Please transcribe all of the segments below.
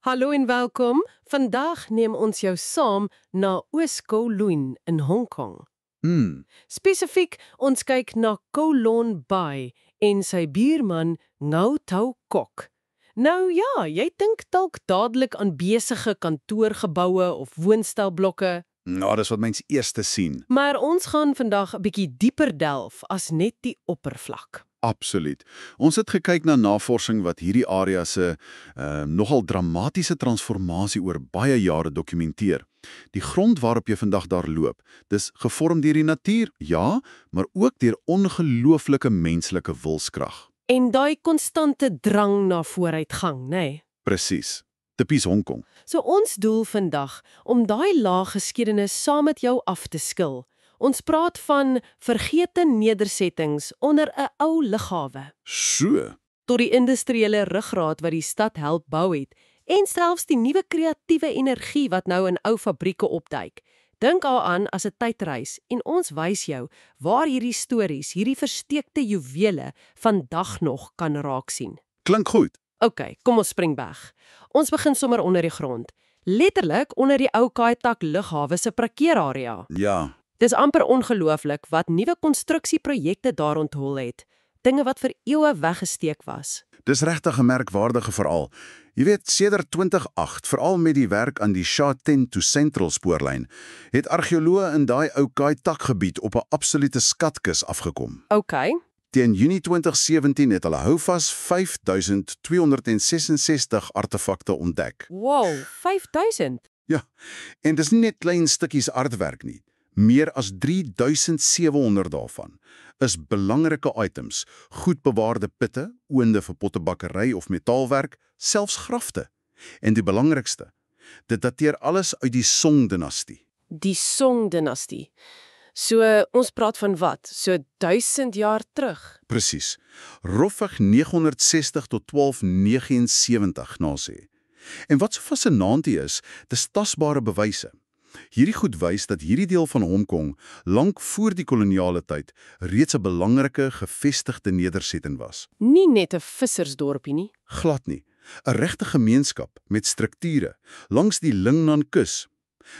Hallo en welkom. Vandag neem ons jou saam na Oos-Kowloon in Hong Kong. Spesifiek, ons kyk na Kowloon Bay en sy buurman Ngau Tau Kok. Nou ja, jy dink dalk dadelik aan besige kantoorgeboue of woonstelblokke, Nou, dis wat mens eerste sien. maar ons gaan vandag 'n bietjie dieper delf as net die oppervlak. Absoluut. Ons het gekyk na navorsing wat hierdie area se nogal dramatiese transformasie oor baie jare dokumenteer. Die grond waarop jy vandag daar loop, dis gevorm deur die natuur, ja, maar ook deur ongelooflike menslike wilskrag. En daai konstante drang na vooruitgang, nê? Presies. Tipies Hong Kong. So ons doel vandag om daai lae geskiedenis saam met jou af te skil. Ons praat van vergete nedersettings onder 'n ou lughawe, So. tot die industriële ruggraat wat die stad help bou het, en selfs die nuwe kreatiewe energie wat nou in ou fabrieke opduik. Dink daaraan as 'n tydreis en ons wys jou waar hierdie stories, hierdie versteekte juwele vandag nog kan raak sien. Klink goed. OK, kom ons spring weg. Ons begin sommer onder die grond. Letterlik onder die ou Kai Tak lughawe se parkeerarea. Ja. Dis amper ongelooflik wat nuwe konstruksieprojekte daar onthul het. Dinge wat vir eeue weggesteek was. Dis regtig 'n merkwaardige verhaal. Jy weet, sedert 2008, veral met die werk aan die Sha Tin to Central spoorlyn, het argeoloë in daai ou Kai Tak gebied op 'n absolute skatkis afgekom. OK, Teen Junie 2017 het hulle houvas 5266 artefakte ontdek. wow, 5000. Ja, en dis nie net klein stukkies aardwerk nie. Meer as 3700 daarvan is belangrike items, goed bewaarde pitte, oonde vir pottebakkery of metaalwerk, selfs grafte. En die belangrikste, dit dateer alles uit die Song-dinastie. Die Song-dinastie. So, ons praat van wat? So 1000 jaar terug. Presies. Roffig 960 tot 1279 na sê. En wat so fascinant is, dis tasbare bewyse. Hierdie goed wys dat hierdie deel van Hong Kong lank voor die koloniale tyd reeds 'n belangrike gevestigde nedersetting was. Nie net 'n vissersdorpie nie. Glad nie. 'n Regte gemeenskap met strukture langs die Lingnan-kus.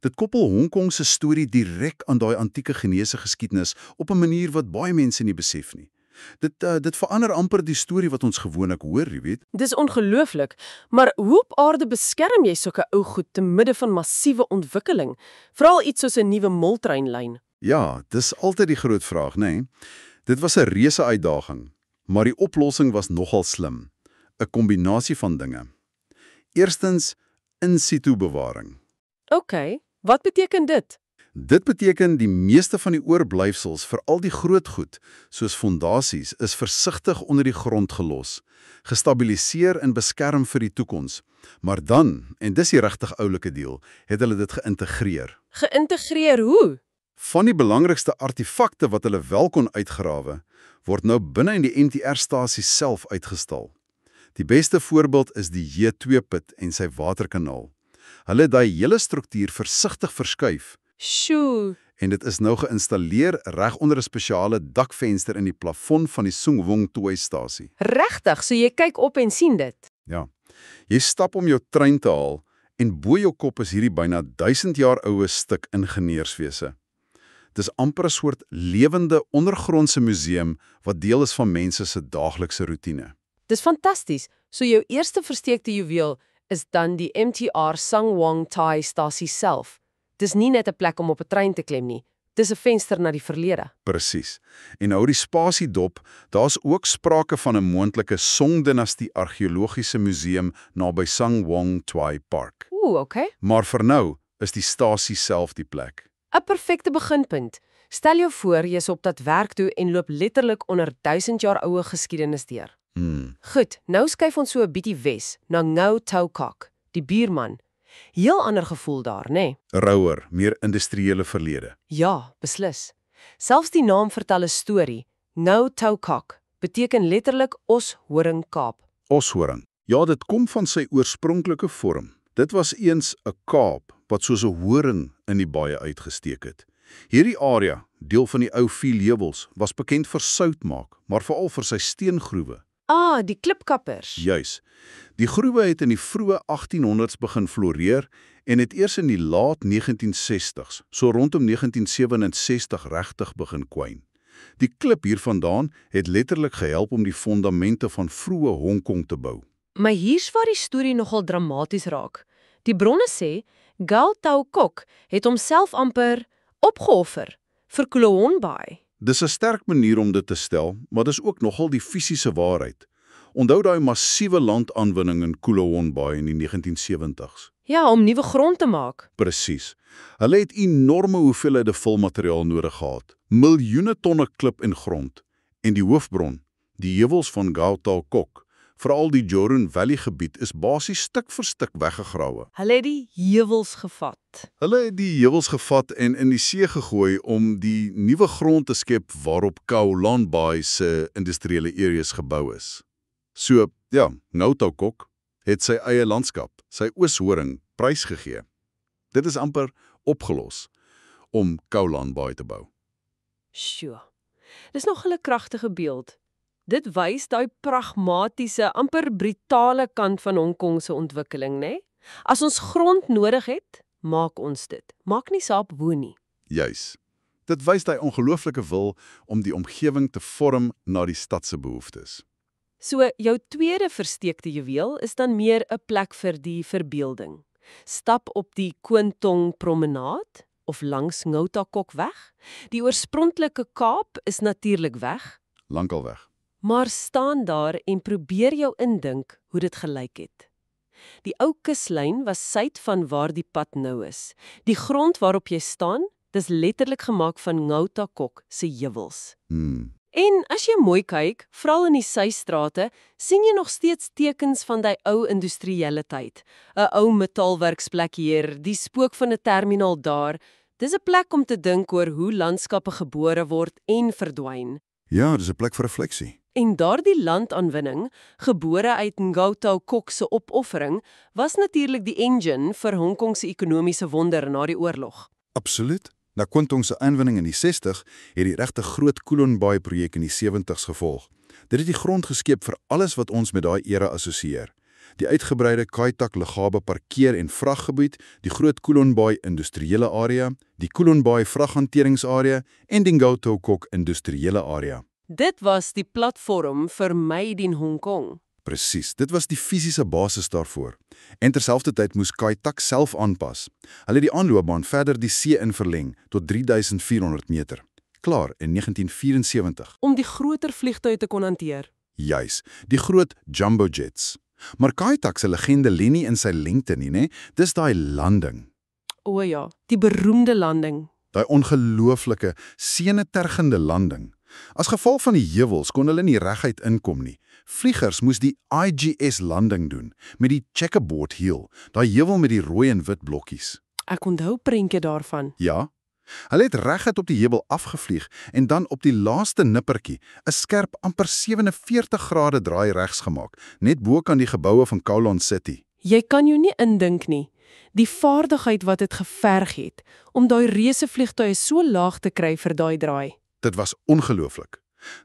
Dit koppel Hong Kong se storie direk aan daai antieke Chinese geskiedenis op 'n manier wat baie mense nie besef nie. Dit verander amper die storie wat ons gewoonlik hoor, jy weet. Dis ongelooflik, maar hoe op aarde beskerm jy sulke ou goed te midde van massiewe ontwikkeling? Veral iets soos 'n nuwe moltreinlyn. Ja, dis altyd die groot vraag, nê? Nee? Dit was 'n reuse uitdaging, maar die oplossing was nogal slim. 'n Kombinasie van dinge. Eerstens, in situ bewaring. OK, wat beteken dit? Dit beteken die meeste van die oorblyfsels, veral die groot goed, soos fondasies, is versigtig onder die grond gelos, gestabiliseer en beskerm vir die toekoms. Maar dan, en dis die regtig oulike deel, het hulle dit geïntegreer. Geïntegreer hoe? Van die belangrikste artefakte wat hulle wel kon uitgrawe, word nou binne in die MTR-stasie self uitgestal. Die beste voorbeeld is die J2-put en sy waterkanaal. Hulle het daai hele struktuur versigtig verskuif, Sjoe, en dit is nou geïnstalleer reg onder 'n spesiale dakvenster in die plafon van die Sung Wong 2-stasie. regtig, so jy kyk op en sien dit. Ja. Jy stap om jou trein te haal en bo jou kop is hierdie byna 1000 jaar oue stuk ingenieurswese. Dis amper 'n soort lewende ondergrondse museum wat deel is van mense se daaglikse roetine. Dis fantasties. So jou eerste versteekte juweel is dan die MTR Sung Wong Tai stasie self. Dis nie net 'n plek om op 'n trein te klem nie. Dis 'n venster na die verlede. Presies. En hou die spasie dop, daar's ook sprake van 'n moontlike Song-dinastie argeologiese museum naby Sung Wong Twai Park. OK. Maar vir nou is die stasie self die plek. 'n Perfekte beginpunt. Stel jou voor jy is op dat werk toe en loop letterlik onder 1000 jaar oue geskiedenis deur. Goed, nou skuif ons so 'n bietjie wes na Ngau Tau Kok, die buurman. Heel ander gevoel daar, nê? Nee? Rouer, meer industriële verlede. Ja, beslis. Selfs die naam vertel 'n storie. Ngau Tau Kok beteken letterlik oshoring kaap. Oshoring. Ja, dit kom van sy oorspronklike vorm. Dit was eens 'n kaap wat soos 'n horing in die baie uitgesteek het. Hierdie area, deel van die ou Vier Lewels, was bekend vir soutmaak, maar veral vir sy steengroewe. Ah, die klipkappers. Juis. Die groewe het in die vroeë 1800s begin floreer en het eers in die laat 1960s, so rondom 1967 regtig begin kwyn. Die klip hiervandaan het letterlik gehelp om die fondamente van vroeë Hongkong te bou. Maar hier's waar die storie nogal dramaties raak. Die bronne sê, Gao Tau Kok het homself amper opgeoffer vir Kowloon Bai. Dis 'n sterk manier om dit te stel, maar dis ook nogal die fisiese waarheid. Onthou daai massiewe landaanwinning in Kowloon Bai in die 1970s. Ja, om nuwe grond te maak. Presies. Hulle het enorme hoeveelhede vulmateriaal nodig gehad. Miljoene tonne klip en grond. En die hoofbron, die heuwels van Gao Tau Kok, veral die Jorun Valley gebied, is basies stuk vir stuk weggegrawe. Hulle het die heuwels gevat. Hulle het die heuwels gevat en in die see gegooi om die nuwe grond te skep waarop Kowloon Bai se industriële areas gebou is. So, ja, Gao Tau Kok het sy eie landskap, sy ooshoring, prysgegee. Dit is amper opgelos om Kowloon Bai te bou. Sjoe. Dis nog 'n kragtige beeld. Dit wys daai pragmatiese, amper brutale kant van Hongkong se ontwikkeling, né? As ons grond nodig het, maak ons dit. Maak nie saak hoe nie. Juis. Dit wys daai ongelooflike wil om die omgewing te vorm na die stad se behoeftes. So, jou tweede versteekte juweel is dan meer 'n plek vir die verbeelding. Stap op die Kwun Tong promenaad of langs Ngau Ta Kok weg. Die oorspronklike Kaap is natuurlik weg, Lankal weg. maar staan daar en probeer jou indink hoe dit gelyk het. Die ou kuslyn was suid van waar die pad nou is. Die grond waarop jy staan, dis letterlik gemaak van Ngau Ta Kok se heuwels. En as jy mooi kyk, veral in die systrate, sien jy nog steeds tekens van daai ou industriële tyd. 'n Ou metaalwerksplek hier, die spook van 'n terminaal daar. Dis 'n plek om te dink oor hoe landskappe gebore word en verdwyn. Ja, dis 'n plek vir refleksie. En daardie landaanwinning, gebore uit Ngau Tau Kok se opoffering, was natuurlik die engine vir Hongkong se ekonomiese wonder na die oorlog. Absoluut. Na Kwun Tong se aanwinning in die 60 het die regte groot Kowloon Bai projek in die 70s gevolg. Dit het die grond geskep vir alles wat ons met daai era assosieer. Die uitgebreide Kai Tak Lughawe parkeer- en vraggebied, die groot Kowloon Bai industriële area, die Kowloon Bai vraghanteringsarea en die Ngau Tau Kok industriële area. Dit was die platform vir Made in Hongkong. Presies, dit was die fisiese basis daarvoor. En terselfdertyd moes Kai Tak self aanpas. Hulle het die aanloopbaan verder die see in verleng tot 3400 meter. Klaar in 1974. Om die groter vliegtuie te kon hanteer. Juis, die groot jumbo jets. Maar Kai Tak se legende lê nie in sy lengte nie, né? Dis daai landing. O ja, die beroemde landing. Daai ongelooflike, senetergende landing. As gevolg van die heuwels kon hulle nie reguit inkom nie. Vliegers moes die IGS landing doen met die checkerboard heel, daai heuwel met die rooi en wit blokkies. Ek onthou prentjie daarvan. Ja, hulle het reguit op die heuwel afgevlieg en dan op die laaste nippertjie 'n skerp amper 47 grade draai regs gemaak, net bo kan die geboue van Kowloon City. Jy kan jou nie indink nie, die vaardigheid wat dit geverg het om daai reuse vliegtuie so laag te kry vir daai draai. Dit was ongelooflik.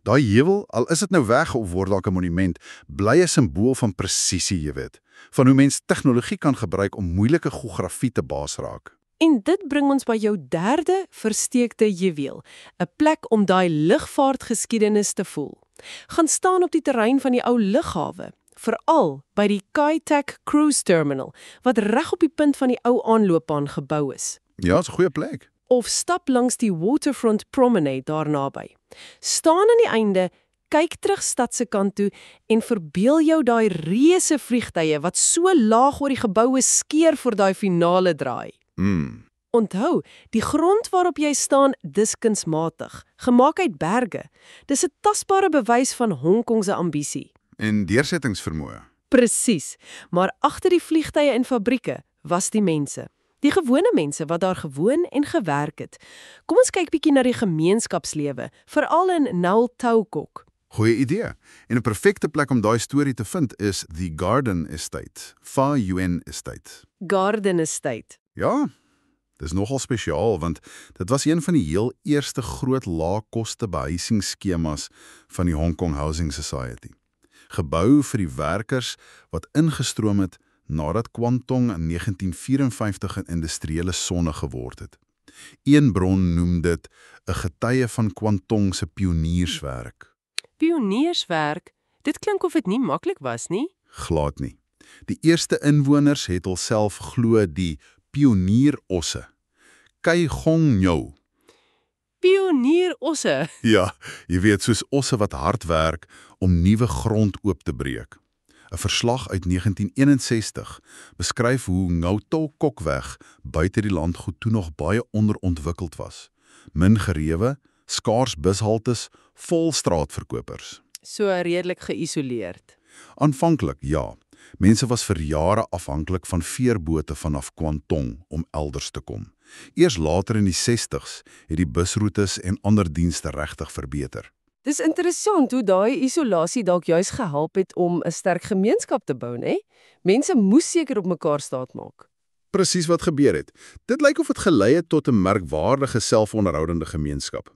Daai heuwel, al is dit nou weg of word dalk 'n monument, bly 'n simbool van presisie, jy weet, van hoe mens tegnologie kan gebruik om moeilike geografie te baasraak. En dit bring ons by jou derde versteekte juweel, 'n plek om daai lugvaartgeskiedenis te voel. Gaan staan op die terrein van die ou lughawe, veral by die Kai Tak Cruise Terminal, wat reg op die punt van die ou aanloopbaan gebou is. Ja, dis 'n goeie plek. Of stap langs die Waterfront Promenade daar naby. Staan aan die einde, kyk terug stad se kant toe en verbeel jou daai reuse vliegtye wat so laag oor die geboue skeer vir daai finale draai. Onthou, die grond waarop jy staan, dis kunsmatig, gemaak uit berge. Dis 'n tasbare bewys van Hongkong se ambisie. En deursettingsvermoë. Presies, maar agter die vliegtye en fabrieke was die mense. Die gewone mense wat daar gewoon en gewerk het. Kom ons kyk bietjie na die gemeenskapslewe, veral in Ngau Tau Kok. Goeie idee. En 'n perfekte plek om daai storie te vind is die Garden Estate, Fa Yuen Estate. Garden Estate. Ja, dis nogal spesiaal want dit was een van die heel eerste groot laagkoste behuisingsskemas van die Hong Kong Housing Society. gebou vir die werkers wat ingestroom het nadat Kwantong in 1954 'n industriële sonne geword het. Een bron noem dit 'n getuie van Kwantong se pionierswerk. Pionierswerk, dit klink of dit nie maklik was nie. Glad nie. Die eerste inwoners het hulself glo die pionierosse. Kaigong-nyo. Pionierosse. Ja, jy weet, soos osse wat hard werk om nuwe grond oop te breek. 'n Verslag uit 1961 beskryf hoe Ngauto-Kokweg buite die landgoed toe nog baie onderontwikkeld was. Min gerewe, skaars bushaltes, vol straatverkopers. So redelik geïsoleerd. Aanvanklik, ja. Mense was vir jare afhanklik van veerbote vanaf Kwantong om elders te kom. Eers later in die 60s het die busroetes en ander dienste regtig verbeter. Dis interessant hoe daai isolasie dalk juis gehelp het om 'n sterk gemeenskap te bou, né? Mense moes seker op mekaar staatmaak. Presies wat gebeur het. Dit lyk of dit gelei het tot 'n merkwaardige selfonderhoudende gemeenskap.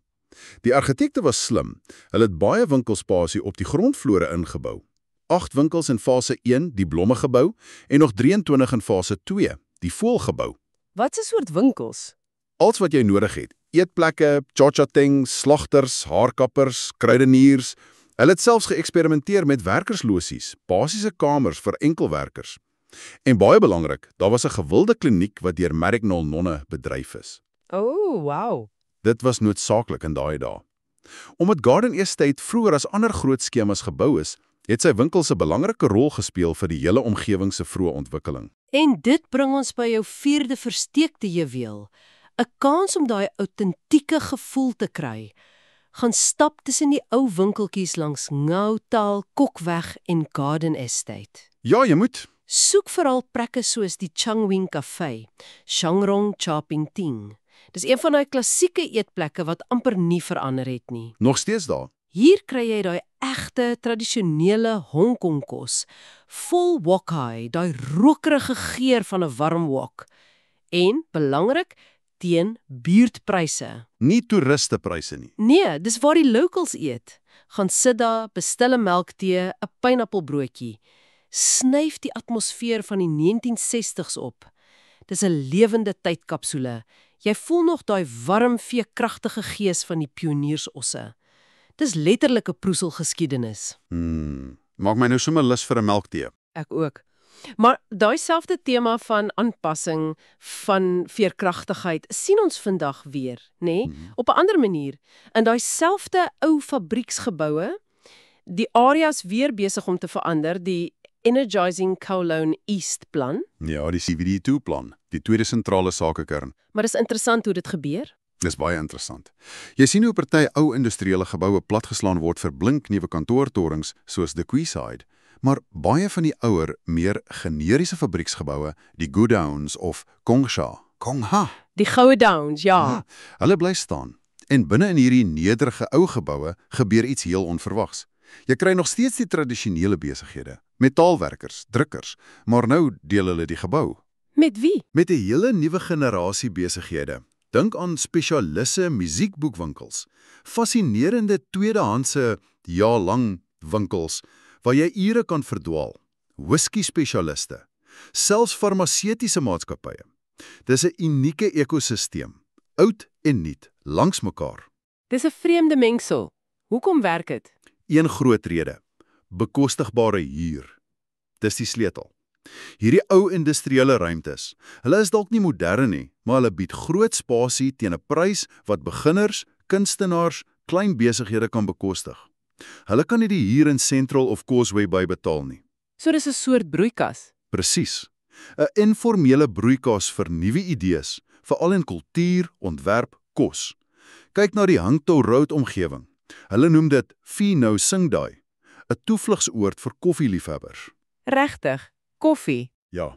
Die argitekte was slim. Hulle het baie winkelspasie op die grondvlore ingebou. 8 winkels in fase 1, die blommegebou, en nog 23 in fase 2, die voëlgebou. Wat 'n soort winkels? Alles wat jy nodig het. Eetplekke, cha-cha-ting, slagters, haarkappers, kruideniers. Hulle het selfs geëksperimenteer met werkerslosies, basiese kamers vir enkelwerkers. En baie belangrik, daar was 'n gewilde kliniek wat deur Maryknoll nonne bedryf is. Oh, wow. Dit was noodsaaklik in daai dae. Omdat Garden Estate vroeër as ander groot skemas gebou is, het sy winkels 'n belangrike rol gespeel vir die hele omgewing se vroeë ontwikkeling. En dit bring ons by jou 4de versteekte juweel. 'n Kans om daai autentieke gevoel te kry. Gaan stap tussen die ou winkeltjies langs Ngautal, Kokweg en Garden Estate. Ja, jy moet. Soek veral plekke soos die Changwing Cafe, Shangrong Chopping Ting. Dis een van daai klassieke eetplekke wat amper nie verander het nie. Nog steeds daar. Hier kry jy daai egte, tradisionele Hong Kong kos, vol wok hai, daai rokerige geur van 'n warm wok. En, belangrik, teen buurtpryse. Nie toeristepryse nie. Nee, dis waar die locals eet. Gaan sit daar, bestel 'n melktee, 'n pineappelbroodjie. Snyf die atmosfeer van die 1960s op. Dis 'n lewende tydkapsule. Jy voel nog daai warm, veerkragtige gees van die pioniersosse. Dis letterlik 'n proeselgeskiedenis. Maak my nou sommer lus vir 'n melktee. Ek ook. Maar daai selfde tema van aanpassing, van veerkragtigheid, sien ons vandag weer, nê? Op 'n ander manier. In daai selfde ou fabrieksgeboue, die areas weer besig om te verander, die Energizing Kowloon East plan. Ja, die CBD2-plan, die tweede sentrale sakekern. Maar dis interessant hoe dit gebeur. Dis baie interessant. Jy sien hoe party ou industriële geboue platgeslaan word vir blink nuwe kantoortorings soos the Quayside, maar baie van die ouer, meer generiese fabrieksgeboue, die Godowns of Kongha, Die Goue Downs, ja. hulle bly staan. En binne in hierdie nederige ou geboue gebeur iets heel onverwags. Jy kry nog steeds die tradisionele besighede, metaalwerkers, drukkers, maar nou deel hulle die gebou. Met wie? Met 'n hele nuwe generasie besighede. Dink aan spesialisse musiekboekwinkels, fascinerende tweedehandse lang winkels waar jy ure kan verdwaal, whisky-spesialiste, selfs farmaseutiese maatskappye. Dis 'n unieke ekosisteem, oud en nuut, langs mekaar. Dis 'n vreemde mengsel. Hoekom werk dit? Een groot rede, bekostigbare huur. Dis die sleutel. Hierdie ou industriële ruimtes, hulle is dalk nie modern nie, maar hulle bied groot spasie teen 'n prys wat beginners, kunstenaars, klein besighede kan bekostig. Hulle kan nie die huur in Central of Causeway Bay betaal nie. So dis 'n soort broeikas. Presies. 'n Informele broeikas vir nuwe idees, veral in kultuur, ontwerp, kos. Kyk na die Hangtou Road omgewing. Hulle noem dit Phi Nou Sing Dai, 'n toevlugsoord vir koffieliefhebbers. Regtig, koffie. Ja,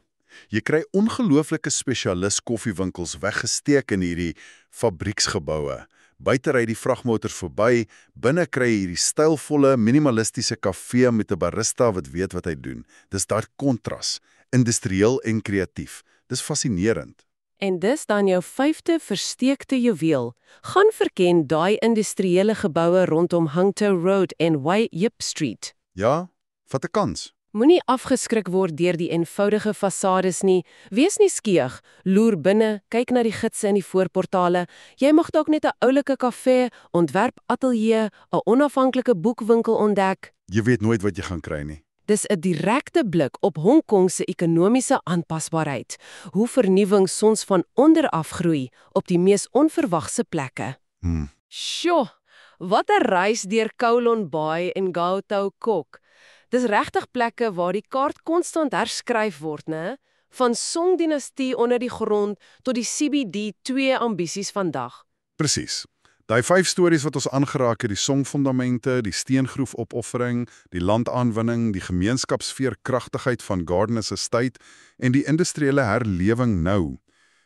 jy kry ongelooflike spesialis koffiewinkels weggesteek in hierdie fabrieksgeboue. Buite ry die vragmotors verby, binne kry jy hierdie stylvolle, minimalistiese kafee met 'n barista wat weet wat hy doen. Dis daai kontras, industrieel en kreatief. Dis fascinerend. En dis dan jou 5de versteekte juweel. Gaan verken daai industriële geboue rondom Hangtou Road en Wai Yip Street. Ja, vat 'n kans. Moenie afgeskrik word deur die eenvoudige fasades nie. Wees nuuskierig, loer binne, kyk na die gidse in die voorportale. Jy mag dalk net 'n oulike kafee, ontwerpateljee, 'n onafhanklike boekwinkel ontdek. Jy weet nooit wat jy gaan kry nie. Dis 'n direkte blik op Hong Kong se ekonomiese aanpasbaarheid. Hoe vernuwing soms van onder af groei op die mees onverwagse plekke. Sjoe, wat 'n reis deur Kowloon Bay en Go Tok Kok. Dis regtig plekke waar die kaart konstant herskryf word, né? Van Song-dinastie onder die grond tot die CBD2 ambisies vandag. Presies. Daai 5 stories wat ons aangeraak het, die Song-fondamente, die steengroefopoffering, die landaanwinning, die gemeenskapsveerkragtigheid van Gardeners Estate en die industriële herlewing nou.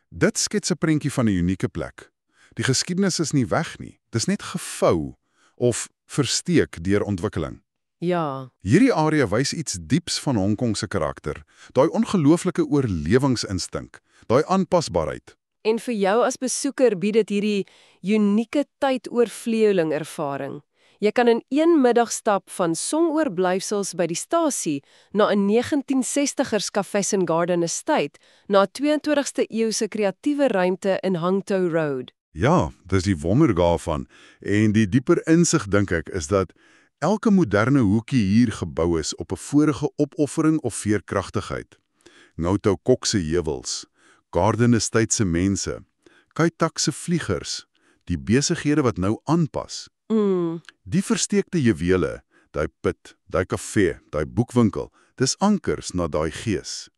Dit skets 'n prentjie van 'n unieke plek. Die geskiedenis is nie weg nie. Dis net gevou of versteek deur ontwikkeling. Ja. Hierdie area wys iets dieps van Hong Kong se karakter. Daai ongelooflike oorlewingsinstink, daai aanpasbaarheid. En vir jou as besoeker bied dit hierdie unieke tydoorvleueling ervaring. Jy kan in een middag stap van songoorblyfsels by die stasie na 'n 1960ers Cafés and Garden Estate, na 'n 22ste eeuse kreatiewe ruimte in Hangtou Road. Ja, dis die wonder daarvan. En die dieper insig, dink ek, is dat elke moderne hoekie hier gebou is op 'n vorige opoffering of veerkragtigheid. Ngau Tok Kok se heuwels, Garden Estate se mense, Kai Tak se vliegers, die besighede wat nou aanpas. Die versteekte juwele, daai put, daai kafee, daai boekwinkel, dis ankers na daai gees.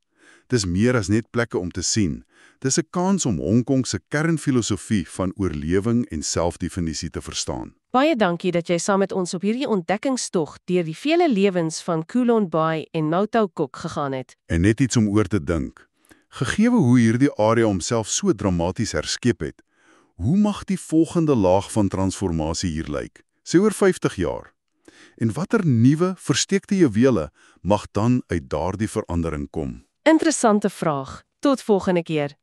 Dis meer as net plekke om te sien. Dis 'n kans om Hong Kong se kernfilosofie van oorlewing en selfdefinisie te verstaan. Baie dankie dat jy saam met ons op hierdie ontdekkingstog deur die vele lewens van Kowloon Bay en Ngau Tok Kok gegaan het. En net iets om oor te dink. Gegeewe hoe hierdie area homself so dramaties herskep het, hoe mag die volgende laag van transformasie hier lyk? Sê oor 50 jaar. En watter nuwe, versteekte juwele mag dan uit daardie verandering kom? Interessante vraag. Tot volgende keer.